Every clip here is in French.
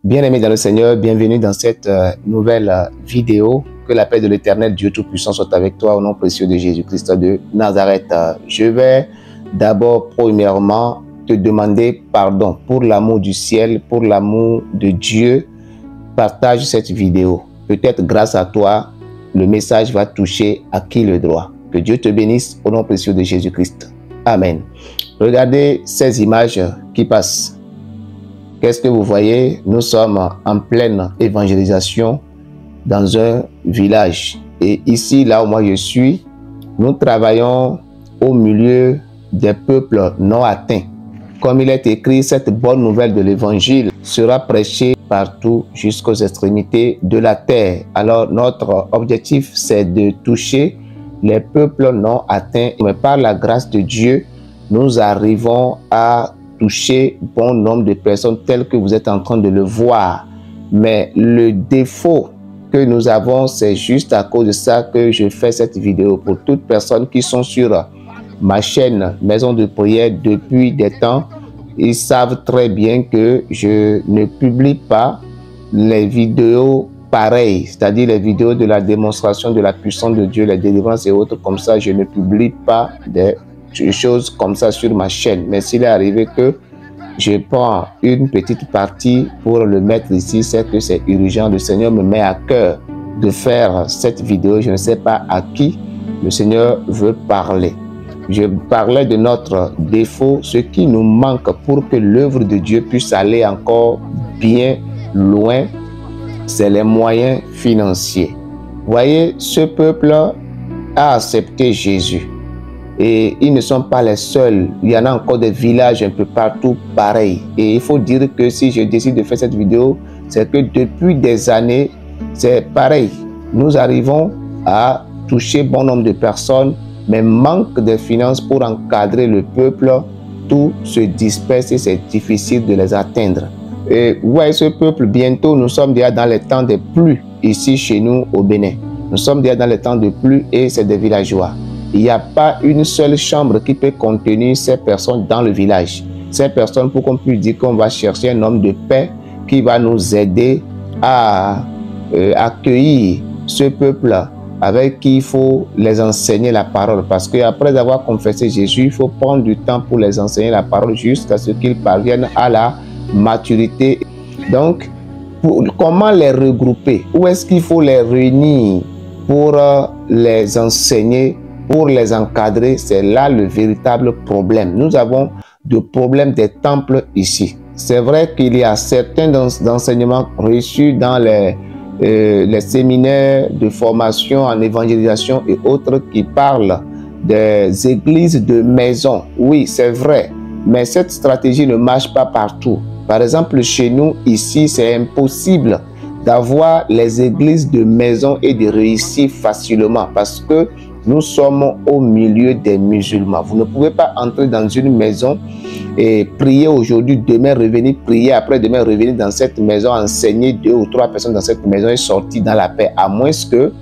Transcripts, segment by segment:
Bien-aimés dans le Seigneur, bienvenue dans cette nouvelle vidéo. Que la paix de l'Éternel, Dieu Tout-Puissant, soit avec toi au nom précieux de Jésus-Christ de Nazareth. Je vais d'abord, premièrement, te demander pardon pour l'amour du ciel, pour l'amour de Dieu. Partage cette vidéo. Peut-être grâce à toi, le message va toucher à qui le droit. Que Dieu te bénisse au nom précieux de Jésus-Christ. Amen. Regardez ces images qui passent. Qu'est-ce que vous voyez? Nous sommes en pleine évangélisation dans un village. Et ici, là où moi je suis, nous travaillons au milieu des peuples non atteints. Comme il est écrit, cette bonne nouvelle de l'évangile sera prêchée partout jusqu'aux extrémités de la terre. Alors notre objectif, c'est de toucher les peuples non atteints. Mais par la grâce de Dieu, nous arrivons à toucher bon nombre de personnes telles que vous êtes en train de le voir. Mais le défaut que nous avons, c'est juste à cause de ça que je fais cette vidéo. Pour toutes personnes qui sont sur ma chaîne Maison de prière depuis des temps, ils savent très bien que je ne publie pas les vidéos pareilles, c'est-à-dire les vidéos de la démonstration de la puissance de Dieu, les délivrances et autres comme ça. Je ne publie pas des choses comme ça sur ma chaîne. Mais s'il est arrivé que je prends une petite partie pour le mettre ici, c'est que c'est urgent. Le Seigneur me met à cœur de faire cette vidéo. Je ne sais pas à qui le Seigneur veut parler. Je parlais de notre défaut, ce qui nous manque pour que l'œuvre de Dieu puisse aller encore bien loin, c'est les moyens financiers. Voyez, ce peuple a accepté Jésus. Et ils ne sont pas les seuls. Il y en a encore des villages un peu partout pareils. Et il faut dire que si je décide de faire cette vidéo, c'est que depuis des années, c'est pareil. Nous arrivons à toucher bon nombre de personnes, mais manque de finances pour encadrer le peuple. Tout se disperse et c'est difficile de les atteindre. Et ouais, ce peuple, bientôt, nous sommes déjà dans les temps des pluies ici chez nous au Bénin. Nous sommes déjà dans les temps de pluie et c'est des villageois. Il n'y a pas une seule chambre qui peut contenir ces personnes dans le village. Ces personnes, pour qu'on puisse dire qu'on va chercher un homme de paix qui va nous aider à accueillir ce peuple avec qui il faut les enseigner la parole. Parce qu'après avoir confessé Jésus, il faut prendre du temps pour les enseigner la parole jusqu'à ce qu'ils parviennent à la maturité. Donc, comment les regrouper? Où est-ce qu'il faut les réunir pour les enseigner, pour les encadrer? C'est là le véritable problème. Nous avons de problèmes des temples ici. C'est vrai qu'il y a certains enseignements reçus dans les séminaires de formation en évangélisation et autres qui parlent des églises de maison. Oui, c'est vrai, mais cette stratégie ne marche pas partout. Par exemple, chez nous, ici, c'est impossible d'avoir les églises de maison et de réussir facilement parce que nous sommes au milieu des musulmans. Vous ne pouvez pas entrer dans une maison et prier aujourd'hui, demain revenir prier, après demain revenir dans cette maison, enseigner 2 ou 3 personnes dans cette maison et sortir dans la paix. À moins que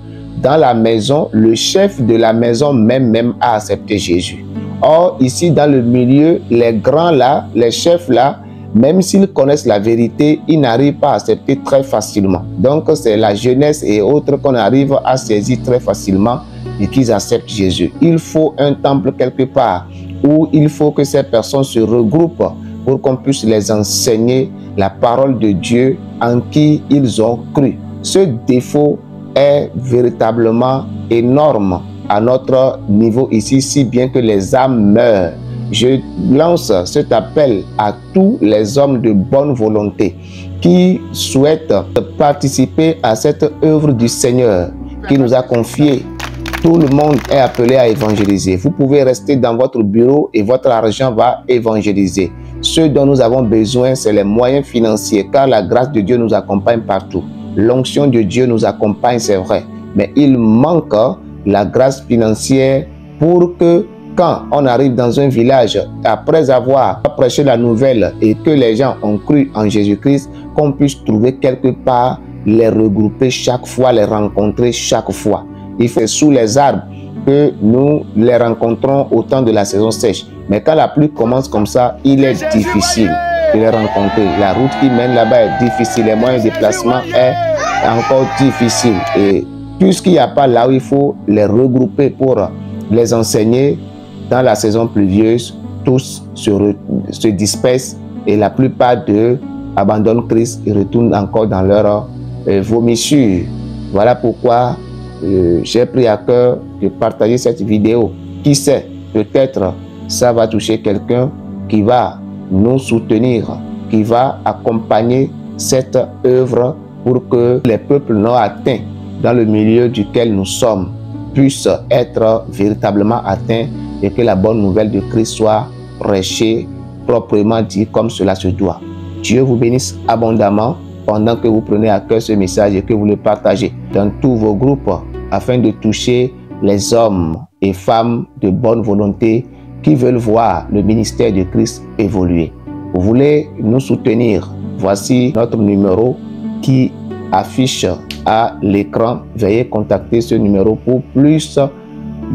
dans la maison, le chef de la maison même a accepté Jésus. Or, ici dans le milieu, les grands là, les chefs là, même s'ils connaissent la vérité, ils n'arrivent pas à accepter très facilement. Donc, c'est la jeunesse et autres qu'on arrive à saisir très facilement et qu'ils acceptent Jésus. Il faut un temple quelque part où il faut que ces personnes se regroupent pour qu'on puisse les enseigner la parole de Dieu en qui ils ont cru. Ce défaut est véritablement énorme à notre niveau ici, si bien que les âmes meurent. Je lance cet appel à tous les hommes de bonne volonté qui souhaitent participer à cette œuvre du Seigneur qui nous a confiée. Tout le monde est appelé à évangéliser. Vous pouvez rester dans votre bureau et votre argent va évangéliser. Ce dont nous avons besoin, c'est les moyens financiers, car la grâce de Dieu nous accompagne partout. L'onction de Dieu nous accompagne, c'est vrai. Mais il manque la grâce financière pour que quand on arrive dans un village, après avoir prêché la nouvelle et que les gens ont cru en Jésus-Christ, qu'on puisse trouver quelque part, les regrouper chaque fois, les rencontrer chaque fois. Il fait sous les arbres que nous les rencontrons au temps de la saison sèche. Mais quand la pluie commence comme ça, il est difficile. de les rencontrer. La route qui mène là-bas est difficile, les moyens de déplacement est encore difficile. Et puisqu'il n'y a pas là où il faut les regrouper pour les enseigner, dans la saison pluvieuse, tous se dispersent et la plupart d'eux abandonnent Christ et retournent encore dans leur vomissure. Voilà pourquoi j'ai pris à cœur de partager cette vidéo. Qui sait, peut-être ça va toucher quelqu'un qui va nous soutenir, qui va accompagner cette œuvre pour que les peuples non atteints dans le milieu duquel nous sommes puissent être véritablement atteints et que la bonne nouvelle de Christ soit prêchée proprement dit comme cela se doit. Dieu vous bénisse abondamment pendant que vous prenez à cœur ce message et que vous le partagez dans tous vos groupes afin de toucher les hommes et femmes de bonne volonté qui veulent voir le ministère de Christ évoluer. Vous voulez nous soutenir? Voici notre numéro qui affiche à l'écran. Veuillez contacter ce numéro pour plus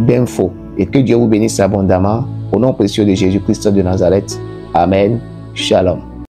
d'infos. Et que Dieu vous bénisse abondamment. Au nom précieux de Jésus-Christ de Nazareth. Amen. Shalom.